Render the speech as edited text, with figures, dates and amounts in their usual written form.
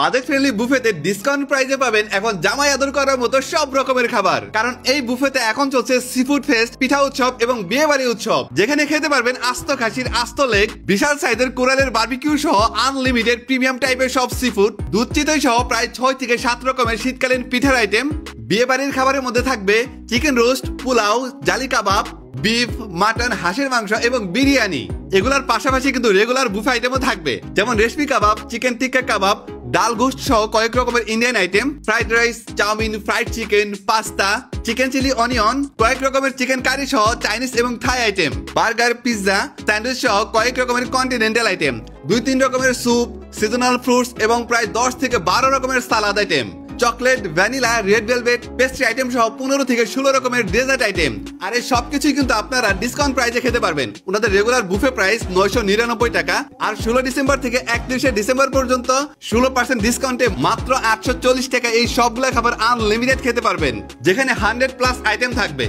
Budget friendly বুফেতে discount প্রাইসে পাবেন এখন জামাই আদর করার মতো সব রকমের খাবার, কারণ এই বুফেতে এখন চলছে সি ফুড ফেস্ট, পিঠা উৎসব এবং বিয়ে বাড়ি উৎসব, যেখানে খেতে পারবেন আস্ত খাসির আস্ত লেগ, বিশাল সাইজের কোরালের বারবিকিউ সহ আনলিমিটেড প্রিমিয়াম টাইপের সব সি ফুড, দুধ চিতই সহ প্রায় 6 থেকে 7 রকমের শীতকালীন পিঠার আইটেম। বিয়ে বাড়ির খাবারের মধ্যে থাকবে চিকেন রোস্ট, পোলাও, জালি কাবাব, বিফ, মাটন, হাঁসের মাংস এবং বিরিয়ানি। এগুলোর পাশাপাশি কিন্তু রেগুলার বুফে আইটেমও থাকবে, যেমন রেশমি কাবাব, চিকেন টিক্কা কাবাব, ডাল গোস্ট সহ কয়েক রকমের Indian item, fried rice, chowmein, fried chicken, pasta, chicken chilli onion, কয়েক রকমের চিকেন কারি সহ চাইনিজ এবং Thai item, burger, pizza, sandwich সহ কয়েক রকমের কন্টিনেন্টাল আইটেম, 2-3 রকমের স্যুপ, সিজনাল ফ্রুটস এবং প্রায় 10 থেকে 12 রকমের salad item, chocolate, vanilla, red velvet, pastry item সহ 15 থেকে 16 রকমের ডেজার্ট আইটেম। আর এই সবকিছুই কিন্তু আপনারা ডিসকাউন্ট প্রাইসে খেতে পারবেন। ওনাদের রেগুলার বুফে প্রাইস 999 টাকা, আর 16 ডিসেম্বর থেকে 31 ডিসেম্বর পর্যন্ত 16% ডিসকাউন্টে মাত্র 840 টাকা এই সবগুলো খাবার আনলিমিটেড খেতে পারবেন, যেখানে 100+ আইটেম থাকবে।